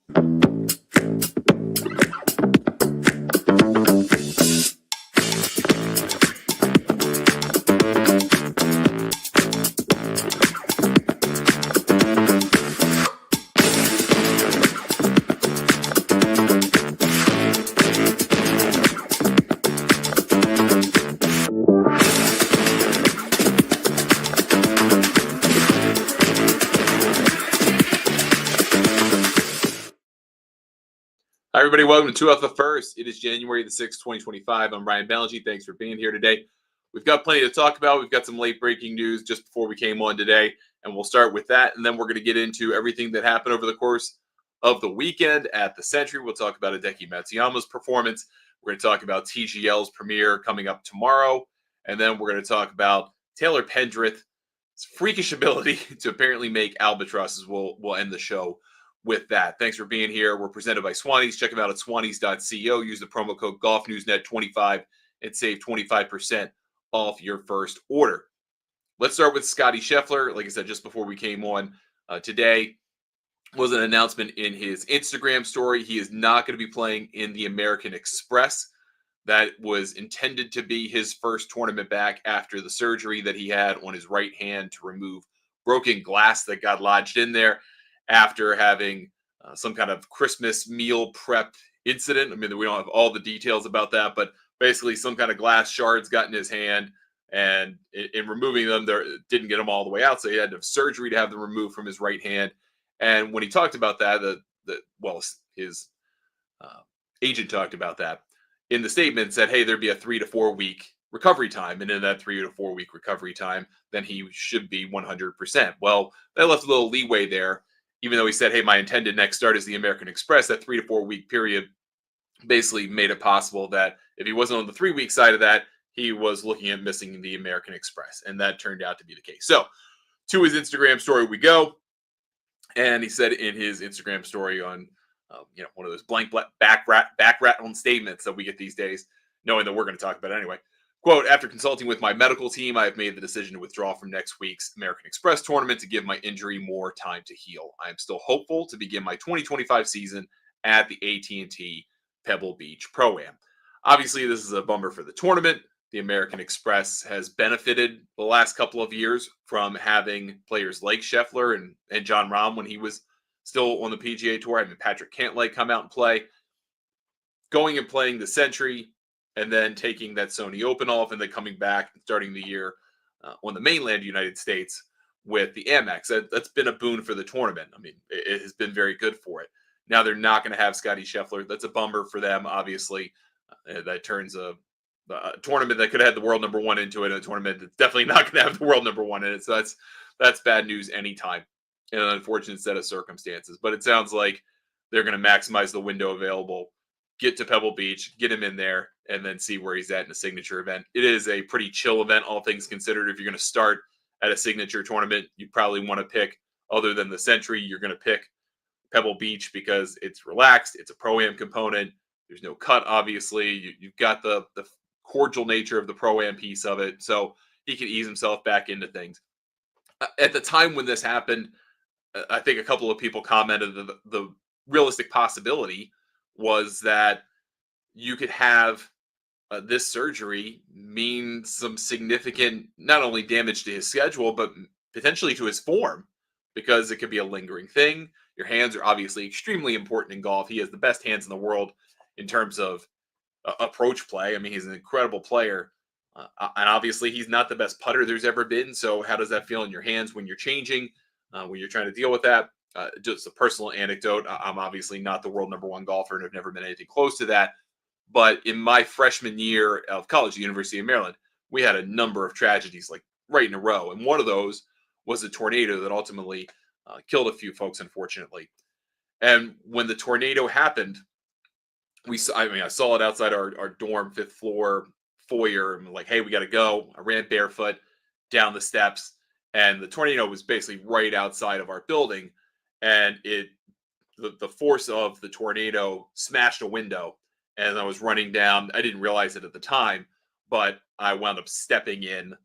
Hi, everybody. Welcome to Two Off the First. It is January the 6th, 2025. I'm Ryan Ballangy. Thanks for being here today. We've got plenty to talk about. We've got some late breaking news just before we came on today, and we'll start with that. And then we're going to get into everything that happened over the course of the weekend at the Century. We'll talk about Hideki Matsuyama's performance. We're going to talk about TGL's premiere coming up tomorrow. And then we're going to talk about Taylor Pendrith's freakish ability to apparently make albatrosses. We'll end the show with that. Thanks for being here. We're presented by Swannies. Check them out at swannies.co. Use the promo code GolfNewsNet25 and save 25% off your first order. Let's start with Scottie Scheffler. Like I said, just before we came on today, was an announcement in his Instagram story. He is not going to be playing in the American Express. That was intended to be his first tournament back after the surgery that he had on his right hand to remove broken glass that got lodged in there after having some kind of Christmas meal prep incident. I mean, we don't have all the details about that, but basically some kind of glass shards got in his hand, and in removing them, there didn't get them all the way out, so he had to have surgery to have them removed from his right hand. And when he talked about that, his agent talked about that in the statement, said, hey, there'd be a 3 to 4 week recovery time. And in that 3 to 4 week recovery time, then he should be 100%. Well, that left a little leeway there. Even though he said, hey, my intended next start is the American Express, that 3 to 4 week period basically made it possible that if he wasn't on the 3 week side of that, he was looking at missing the American Express. And that turned out to be the case. So to his Instagram story we go. And he said in his Instagram story on, one of those blank back rattling statements that we get these days, knowing that we're going to talk about it anyway. Quote, after consulting with my medical team, I have made the decision to withdraw from next week's American Express tournament to give my injury more time to heal. I am still hopeful to begin my 2025 season at the AT&T Pebble Beach Pro-Am. Obviously, this is a bummer for the tournament. The American Express has benefited the last couple of years from having players like Scheffler and Jon Rahm when he was still on the PGA Tour. I mean, Patrick Cantlay come out and play. Going and playing the Century, and then taking that Sony Open off, and then coming back and starting the year on the mainland United States with the AmEx. That's been a boon for the tournament. I mean, it has been very good for it. Now they're not going to have Scottie Scheffler. That's a bummer for them, obviously. That turns a tournament that could have had the world number one into it, and a tournament that's definitely not going to have the world number one in it. So that's bad news anytime in an unfortunate set of circumstances. But it sounds like they're going to maximize the window available, get to Pebble Beach, get him in there, and then see where he's at in a signature event. It is a pretty chill event, all things considered. If you're going to start at a signature tournament, you probably want to pick, other than the Century, you're going to pick Pebble Beach because it's relaxed. It's a Pro-Am component. There's no cut, obviously. You've got the cordial nature of the Pro-Am piece of it, so he can ease himself back into things. At the time when this happened, I think a couple of people commented that the realistic possibility was that you could have this surgery mean some significant, not only damage to his schedule, but potentially to his form, because it could be a lingering thing. Your hands are obviously extremely important in golf. He has the best hands in the world in terms of approach play. I mean, he's an incredible player. And obviously, he's not the best putter there's ever been. So how does that feel in your hands when you're changing, when you're trying to deal with that? Just a personal anecdote. I'm obviously not the world number one golfer and have never been anything close to that. But in my freshman year of college, the University of Maryland, we had a number of tragedies like right in a row. And one of those was a tornado that ultimately killed a few folks, unfortunately. And when the tornado happened, I saw it outside our dorm, 5th floor foyer. I'm like, hey, we got to go. I ran barefoot down the steps, and the tornado was basically right outside of our building. And the force of the tornado smashed a window. And I was running down. I didn't realize it at the time, but I wound up stepping in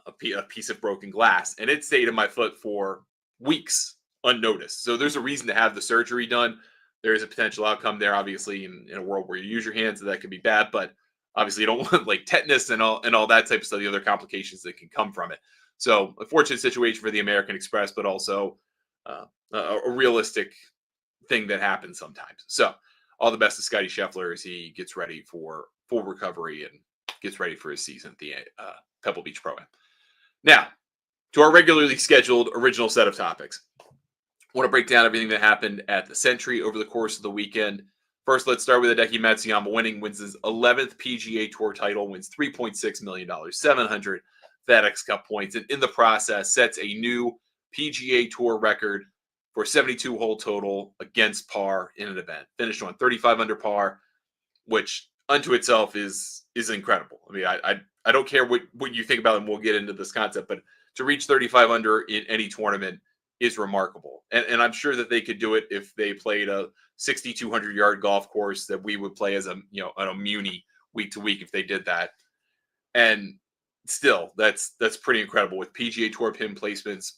a piece of broken glass, and it stayed in my foot for weeks unnoticed. So there's a reason to have the surgery done. there is a potential outcome there, obviously, in a world where you use your hands, that could be bad, but obviously you don't want like tetanus and all that type of stuff, the other complications that can come from it. So a fortunate situation for the American Express, but also a realistic thing that happens sometimes. So all the best to Scottie Scheffler as he gets ready for full recovery and gets ready for his season at the Pebble Beach Pro-Am. Now, to our regularly scheduled original set of topics. I want to break down everything that happened at the Century over the course of the weekend. First, let's start with Hideki Matsuyama wins his 11th PGA Tour title, wins $3.6 million, 700 FedEx Cup points, and in the process sets a new PGA Tour record for 72-hole total against par in an event. Finished on 35 under par, which unto itself is incredible. I mean, I don't care what you think about it, and we'll get into this concept, but to reach 35 under in any tournament is remarkable. And I'm sure that they could do it if they played a 6,200-yard golf course that we would play as a muni week to week if they did that. And still, that's pretty incredible with PGA Tour pin placements,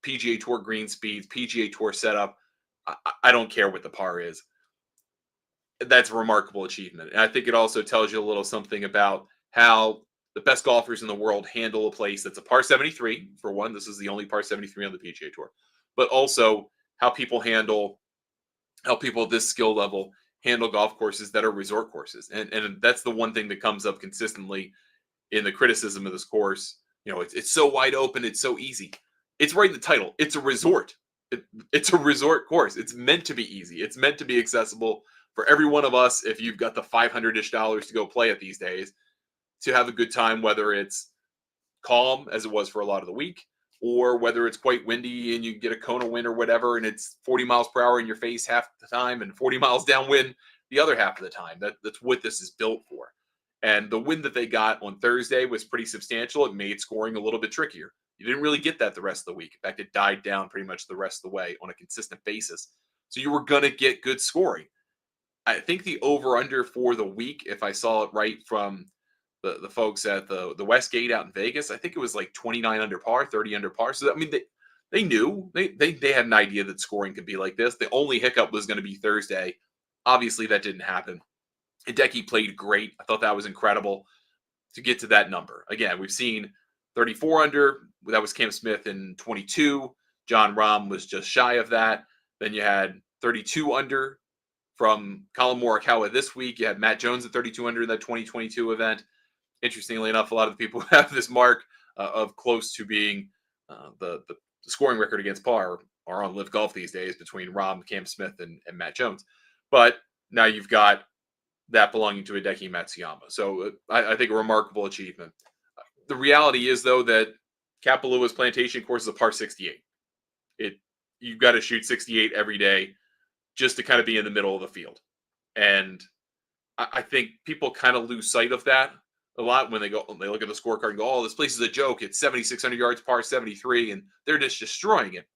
PGA Tour green speeds, PGA Tour setup. I don't care what the par is. That's a remarkable achievement. And I think it also tells you a little something about how the best golfers in the world handle a place that's a par 73. For one, this is the only par 73 on the PGA Tour. But also how people at this skill level handle golf courses that are resort courses. And that's the one thing that comes up consistently in the criticism of this course. It's so wide open. It's so easy. It's right in the title. It's a resort. It's a resort course. It's meant to be easy. It's meant to be accessible for every one of us. If you've got the $500-ish to go play it these days, to have a good time, whether it's calm as it was for a lot of the week, or whether it's quite windy and you get a Kona wind or whatever, and it's 40 miles per hour in your face half the time and 40 miles downwind the other half of the time. That's what this is built for. And the wind that they got on Thursday was pretty substantial. It made scoring a little bit trickier. You didn't really get that the rest of the week. In fact, it died down pretty much the rest of the way on a consistent basis. So you were going to get good scoring. I think the over-under for the week, if I saw it right from the folks at the Westgate out in Vegas, I think it was like 29 under par, 30 under par. So, I mean, they knew. They had an idea that scoring could be like this. The only hiccup was going to be Thursday. Obviously, that didn't happen. Hideki played great. I thought that was incredible to get to that number. Again, we've seen 34 under. That was Cam Smith in 22. John Rahm was just shy of that. Then you had 32 under from Colin Morikawa this week. You had Matt Jones at 32 under in that 2022 event. Interestingly enough, a lot of the people who have this mark of close to being the scoring record against par are on Live Golf these days between Rahm, Cam Smith, and Matt Jones. But now you've got that belonging to Hideki Matsuyama. So I think a remarkable achievement. The reality is, though, that Kapalua's Plantation course is a par 68. You've got to shoot 68 every day just to kind of be in the middle of the field. And I think people kind of lose sight of that a lot when they look at the scorecard and go, oh, this place is a joke. It's 7,600 yards, par 73, and they're just destroying it.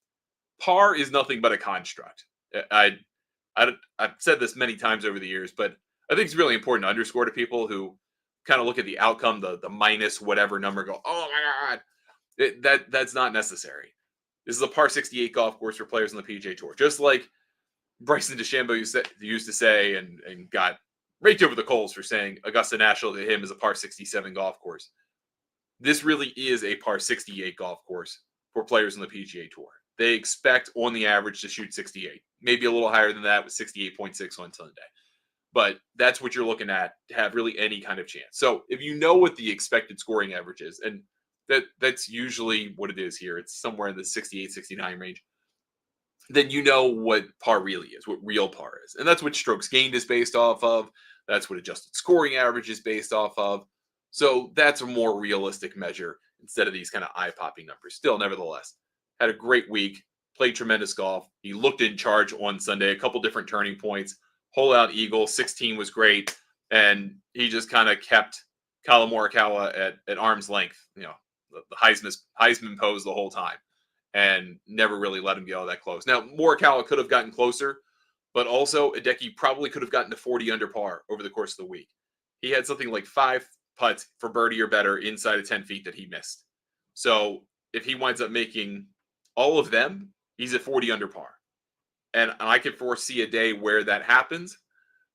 Par is nothing but a construct. I've said this many times over the years, but I think it's really important to underscore to people who kind of look at the outcome, the minus whatever number, go, oh my God, that's not necessary. This is a par 68 golf course for players on the PGA Tour. Just like Bryson DeChambeau used to say and got raked over the coals for saying Augusta National to him is a par 67 golf course. This really is a par 68 golf course for players on the PGA Tour. They expect on the average to shoot 68, maybe a little higher than that with 68.6 on Sunday. But that's what you're looking at to have really any kind of chance. So if you know what the expected scoring average is, and that's usually what it is here, it's somewhere in the 68, 69 range, then you know what par really is, what real par is. And that's what strokes gained is based off of. That's what adjusted scoring average is based off of. So that's a more realistic measure instead of these kind of eye-popping numbers. Still, nevertheless, had a great week, played tremendous golf. He looked in charge on Sunday, a couple different turning points. Hole out eagle, 16 was great. And he just kind of kept Colin Morikawa at arm's length, the Heisman pose the whole time, and never really let him get all that close. Now, Morikawa could have gotten closer, but also Hideki probably could have gotten to 40 under par over the course of the week. He had something like 5 putts for birdie or better inside of 10 feet that he missed. So if he winds up making all of them, he's at 40 under par. And I can foresee a day where that happens,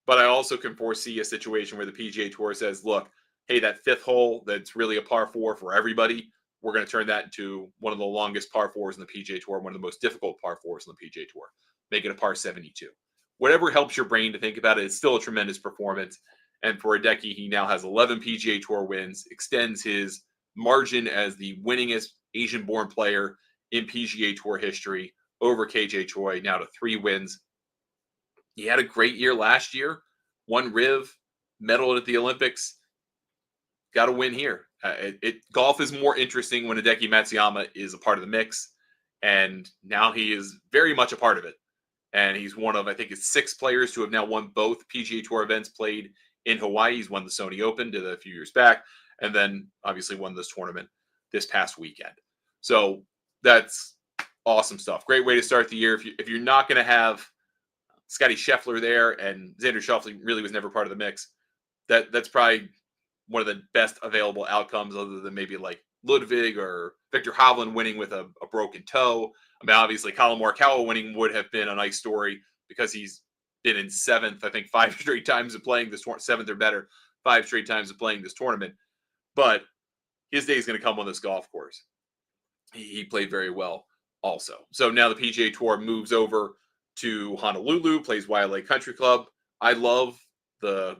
but I also can foresee a situation where the PGA Tour says, look, hey, that fifth hole that's really a par four for everybody, we're going to turn that into one of the longest par fours in the PGA Tour, one of the most difficult par fours in the PGA Tour. Make it a par 72. Whatever helps your brain to think about it, it's still a tremendous performance. And for Hideki, he now has 11 PGA Tour wins, extends his margin as the winningest Asian-born player in PGA Tour history over KJ Choi, now to 3 wins. He had a great year last year, won Riv, medaled at the Olympics. Got to win here. Golf is more interesting when Hideki Matsuyama is a part of the mix, and now he is very much a part of it. And he's one of, I think, it's 6 players to have now won both PGA Tour events played in Hawaii. He's won the Sony Open, did it a few years back, and then obviously won this tournament this past weekend. So that's awesome stuff. Great way to start the year. If you're not going to have Scottie Scheffler there, and Xander Schauffele really was never part of the mix, that's probably one of the best available outcomes, other than maybe like Ludwig or Victor Hovland winning with a broken toe. I mean, obviously, Colin Morikawa winning would have been a nice story because he's been in 7th, I think, 5 straight times of playing this tournament, 7th or better, 5 straight times of playing this tournament. But his day is going to come on this golf course. He played very well also. So now the PGA Tour moves over to Honolulu, plays Waialae Country Club. I love the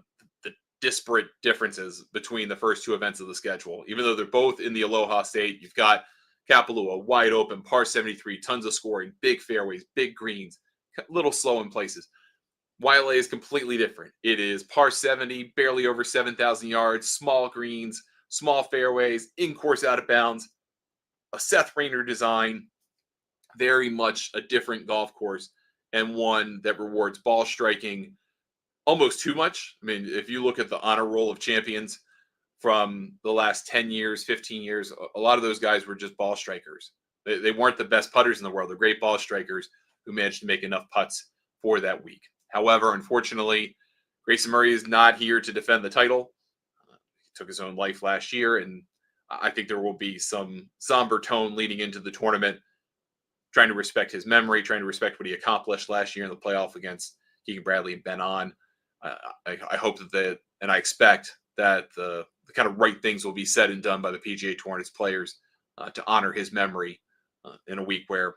disparate differences between the first 2 events of the schedule. Even though they're both in the Aloha State, you've got Kapalua, wide open, par 73, tons of scoring, big fairways, big greens, a little slow in places. Waialae is completely different. It is par 70, barely over 7,000 yards, small greens, small fairways, in-course out of bounds, a Seth Rayner design, very much a different golf course, and one that rewards ball striking almost too much. I mean, if you look at the honor roll of champions from the last 10 years, 15 years, a lot of those guys were just ball strikers. They weren't the best putters in the world. They're great ball strikers who managed to make enough putts for that week. However, unfortunately, Grayson Murray is not here to defend the title. He took his own life last year, and I think there will be some somber tone leading into the tournament, trying to respect his memory, trying to respect what he accomplished last year in the playoff against Keegan Bradley and Ben On. I hope that and I expect that the kind of right things will be said and done by the PGA Tour and its players to honor his memory in a week where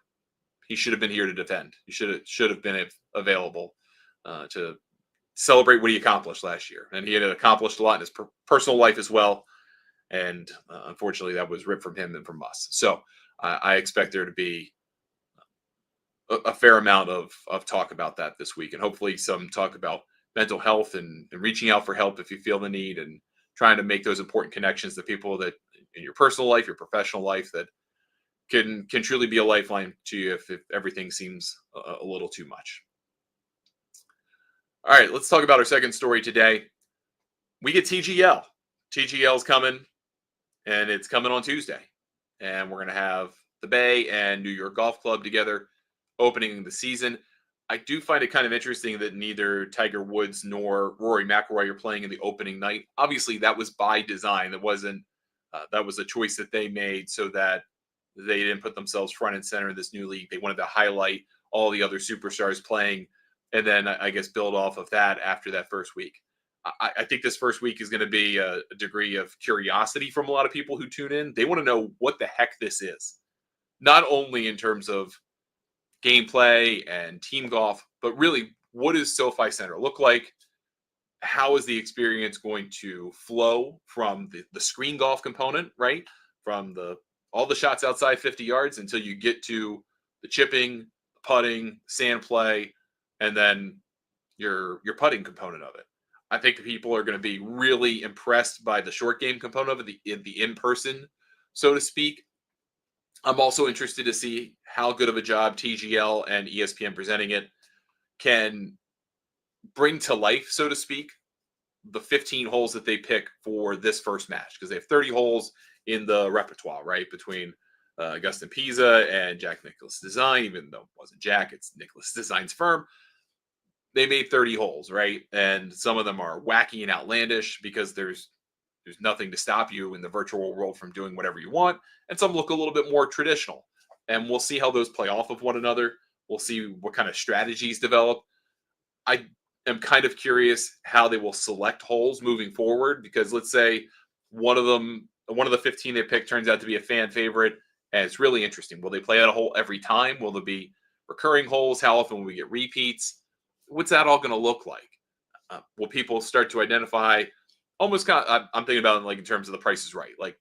he should have been here to defend. He should have been available to celebrate what he accomplished last year. And he had accomplished a lot in his personal life as well. And unfortunately, that was ripped from him and from us. So I expect there to be a fair amount of talk about that this week, and hopefully some talk about mental health and reaching out for help if you feel the need, and trying to make those important connections to people that in your personal life, your professional life, that can truly be a lifeline to you if everything seems a little too much. All right, let's talk about our second story today. We get TGL. TGL is coming, and it's coming on Tuesday. And we're going to have the Bay and New York Golf Club together opening the season. I do find it kind of interesting that neither Tiger Woods nor Rory McIlroy are playing in the opening night. Obviously, that was by design. That wasn't. That was a choice that they made so that they didn't put themselves front and center in this new league. They wanted to highlight all the other superstars playing, and then I guess build off of that after that first week. I think this first week is going to be a degree of curiosity from a lot of people who tune in. They want to know what the heck this is, not only in terms of gameplay and team golf, but really, what does SoFi Center look like? How is the experience going to flow from the screen golf component, right? From all the shots outside 50 yards until you get to the chipping, putting, sand play, and then your putting component of it. I think people are going to be really impressed by the short game component of it, the in-person, so to speak. I'm also interested to see how good of a job TGL and ESPN presenting it can bring to life, so to speak, the 15 holes that they pick for this first match, because they have 30 holes in the repertoire, right, between Augustin Pisa and Jack Nicklaus Design, even though it wasn't Jack, it's Nicklaus Design's firm. They made 30 holes, right? And some of them are wacky and outlandish because there's nothing to stop you in the virtual world from doing whatever you want. And some look a little bit more traditional. And we'll see how those play off of one another. We'll see what kind of strategies develop. I am kind of curious how they will select holes moving forward, because let's say one of the 15 they pick turns out to be a fan favorite, and it's really interesting. Will they play that hole every time? Will there be recurring holes? How often will we get repeats? What's that all going to look like? Will people start to identify almost kind of, I'm thinking about it like in terms of The Price is Right. Like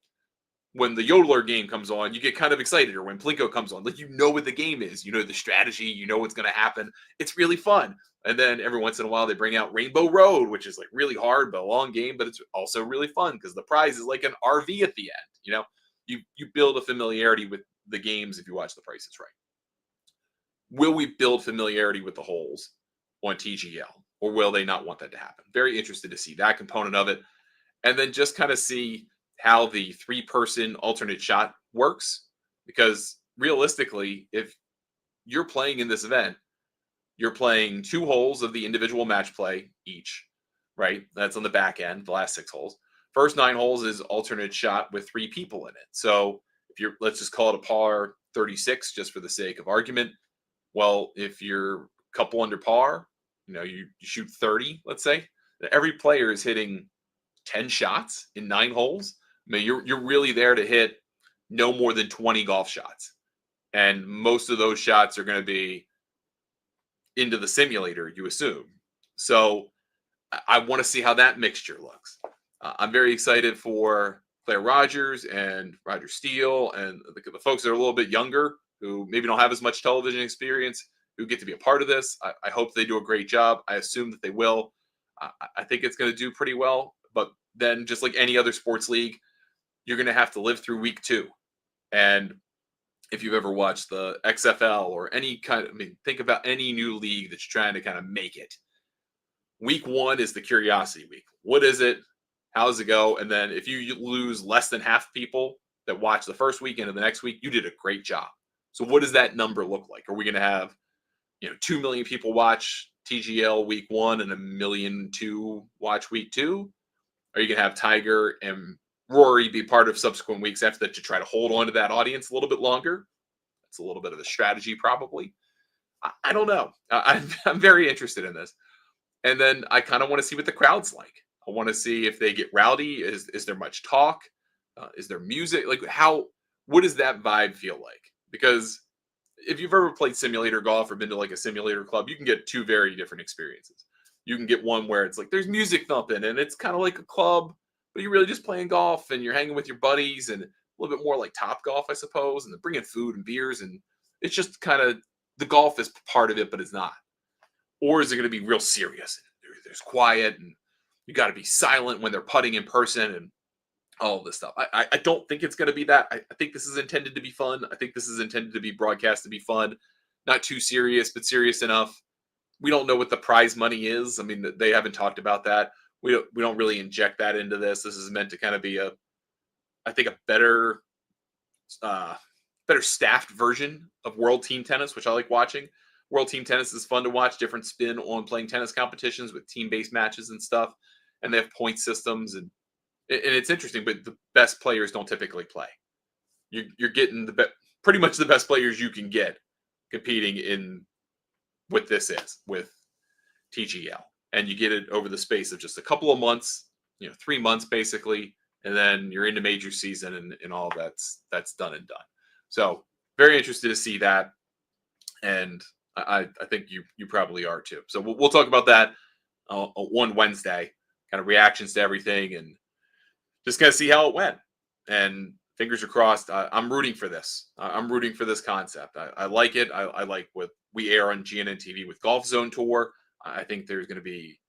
when the Yodeler game comes on, you get kind of excited, or when Plinko comes on, like, you know what the game is, you know the strategy, you know what's going to happen. It's really fun. And then every once in a while they bring out Rainbow Road, which is like really hard but a long game, but it's also really fun because the prize is like an RV at the end. You build a familiarity with the games if you watch The Price is Right. Will we build familiarity with the holes on TGL, or will they not want that to happen? Very interested to see that component of it, and then just kind of see how the 3-person alternate shot works, because realistically, if you're playing in this event, you're playing 2 holes of the individual match play each, right? That's on the back end, the last 6 holes. First 9 holes is alternate shot with 3 people in it. So if you're, let's just call it a par 36 just for the sake of argument. Well, if you're a couple under par, you shoot 30, let's say, every player is hitting 10 shots in 9 holes. I mean, you're really there to hit no more than 20 golf shots. And most of those shots are going to be into the simulator, you assume. So I want to see how that mixture looks. I'm very excited for Claire Rogers and Roger Steele and the folks that are a little bit younger, who maybe don't have as much television experience, who get to be a part of this. I hope they do a great job. I assume that they will. I think it's going to do pretty well. But then, just like any other sports league, you're going to have to live through week 2. And if you've ever watched the XFL or any kind of, think about any new league that's trying to kind of make it. Week 1 is the curiosity week. What is it? How does it go? And then if you lose less than half people that watch the first weekend of the next week, you did a great job. So what does that number look like? Are we going to have, 2 million people watch TGL week 1 and 1,200,000 watch week 2? Are you going to have Tiger and Rory be part of subsequent weeks after that to try to hold on to that audience a little bit longer? That's a little bit of a strategy, probably. I don't know. I'm very interested in this. And then I kind of want to see what the crowd's like. I want to see if they get rowdy. Is there much talk? Is there music? Like, what does that vibe feel like? Because if you've ever played simulator golf or been to like a simulator club, you can get 2 very different experiences. You can get one where it's like there's music thumping and it's kind of like a club, but you're really just playing golf and you're hanging with your buddies, and a little bit more like Top Golf, I suppose, and they're bringing food and beers, and it's just kind of, the golf is part of it, but it's not. Or is it going to be real serious? There's quiet, and you got to be silent when they're putting in person and all of this stuff. I don't think it's going to be that. I think this is intended to be fun. I think this is intended to be broadcast to be fun. Not too serious, but serious enough. We don't know what the prize money is. I mean, they haven't talked about that. We don't really inject that into this. This is meant to kind of be a better staffed version of World Team Tennis, which I like watching. World Team Tennis is fun to watch, different spin on playing tennis competitions with team-based matches and stuff. And they have point systems, and it's interesting, but the best players don't typically play. You're getting pretty much the best players you can get competing in what this is with TGL. And you get it over the space of just a couple of months, 3 months basically, and then you're into major season and all that's done and done. So very interested to see that. And I think you probably are too. So we'll talk about that on Wednesday, kind of reactions to everything, and just kind of see how it went. And fingers are crossed. I'm rooting for this. I'm rooting for this concept. I like it. I like what we air on GNN TV with Golf Zone Tour. I think there's going to be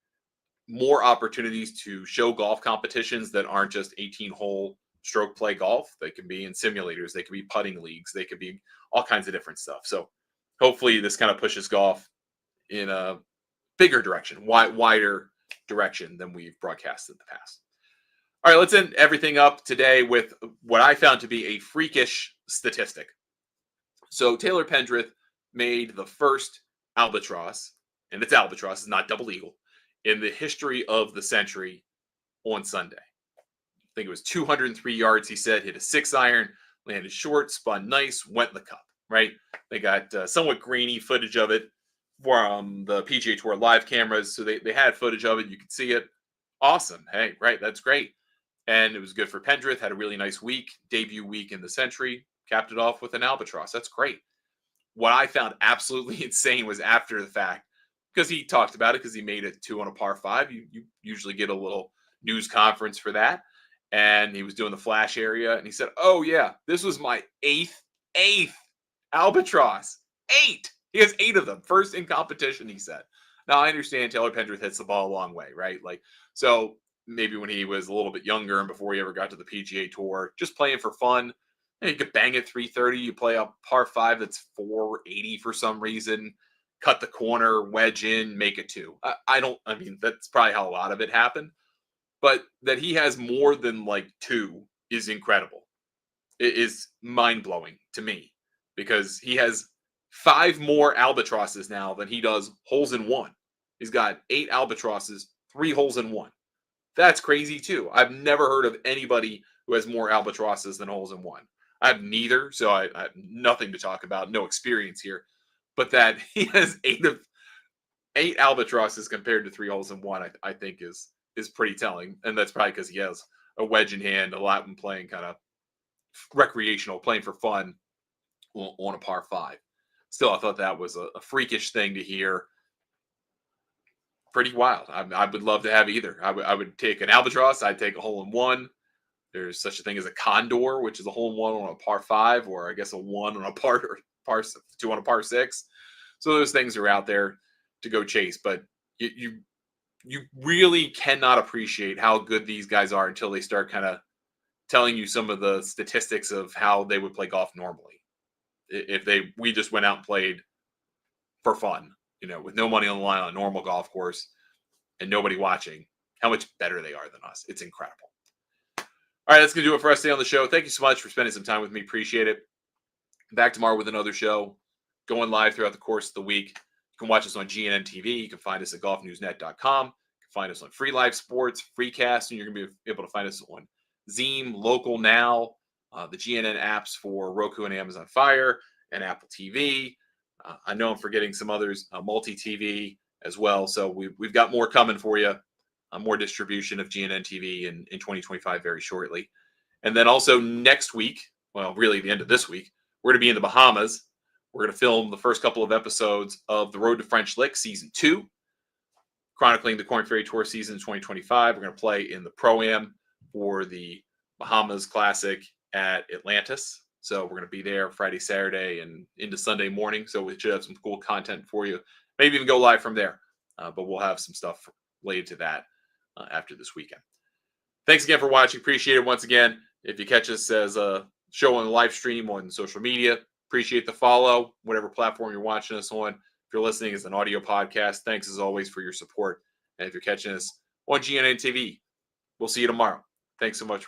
more opportunities to show golf competitions that aren't just 18-hole stroke play golf. They can be in simulators. They could be putting leagues. They could be all kinds of different stuff. So hopefully this kind of pushes golf in a bigger direction, wider direction than we've broadcasted in the past. All right, let's end everything up today with what I found to be a freakish statistic. So Taylor Pendrith made the first albatross, and it's albatross, it's not double eagle, in the history of the century on Sunday. I think it was 203 yards, he said, hit a 6-iron, landed short, spun nice, went in the cup. right? They got somewhat grainy footage of it from the PGA Tour live cameras. So they had footage of it. You could see it. Awesome. Hey, right. That's great. And it was good for Pendrith. Had a really nice week, debut week in the Century. Capped it off with an albatross. That's great. What I found absolutely insane was after the fact, because he talked about it, because he made it 2 on a par 5. You usually get a little news conference for that. And he was doing the flash area. And he said, oh, yeah, this was my eighth albatross. 8. He has 8 of them. First in competition, he said. Now, I understand Taylor Pendrith hits the ball a long way, right? Like, so maybe when he was a little bit younger and before he ever got to the PGA Tour, just playing for fun, you could bang it 330. You play a par 5 that's 480 for some reason, cut the corner, wedge in, make it 2. I mean, that's probably how a lot of it happened. But that he has more than like 2 is incredible. It is mind blowing to me because he has 5 more albatrosses now than he does holes in one. He's got 8 albatrosses, 3 holes in one. That's crazy too. I've never heard of anybody who has more albatrosses than holes in one. I have neither, so I have nothing to talk about, no experience here. But that he has 8 albatrosses compared to 3 holes in one, I think is pretty telling. And that's probably because he has a wedge in hand a lot when playing kind of recreational, playing for fun on a par 5. Still, I thought that was a freakish thing to hear. Pretty wild. I would love to have either. I would take an albatross. I'd take a hole in one. There's such a thing as a condor, which is a hole in one on a par 5, or I guess a 1 on a par 2 on a par 6. So those things are out there to go chase. But you really cannot appreciate how good these guys are until they start kind of telling you some of the statistics of how they would play golf normally. If we just went out and played for fun, with no money on the line on a normal golf course and nobody watching, how much better they are than us. It's incredible. All right, that's going to do it for us today on the show. Thank you so much for spending some time with me. Appreciate it. Back tomorrow with another show, going live throughout the course of the week. You can watch us on GNN TV. You can find us at golfnewsnet.com. You can find us on Free Live Sports, Freecast, and you're going to be able to find us on Zeem, Local Now, the GNN apps for Roku and Amazon Fire, and Apple TV. I know I'm forgetting some others, multi-TV as well. So we've got more coming for you, more distribution of GNN TV in 2025 very shortly. And then also next week, well, really the end of this week, we're going to be in the Bahamas. We're going to film the first couple of episodes of The Road to French Lick Season 2, chronicling the Korn Ferry Tour season 2025. We're going to play in the Pro-Am for the Bahamas Classic at Atlantis. So we're going to be there Friday, Saturday, and into Sunday morning. So we should have some cool content for you. Maybe even go live from there. But we'll have some stuff related to that after this weekend. Thanks again for watching. Appreciate it once again. If you catch us as a show on the live stream on social media, appreciate the follow, whatever platform you're watching us on. If you're listening as an audio podcast, thanks as always for your support. And if you're catching us on GNN TV, we'll see you tomorrow. Thanks so much.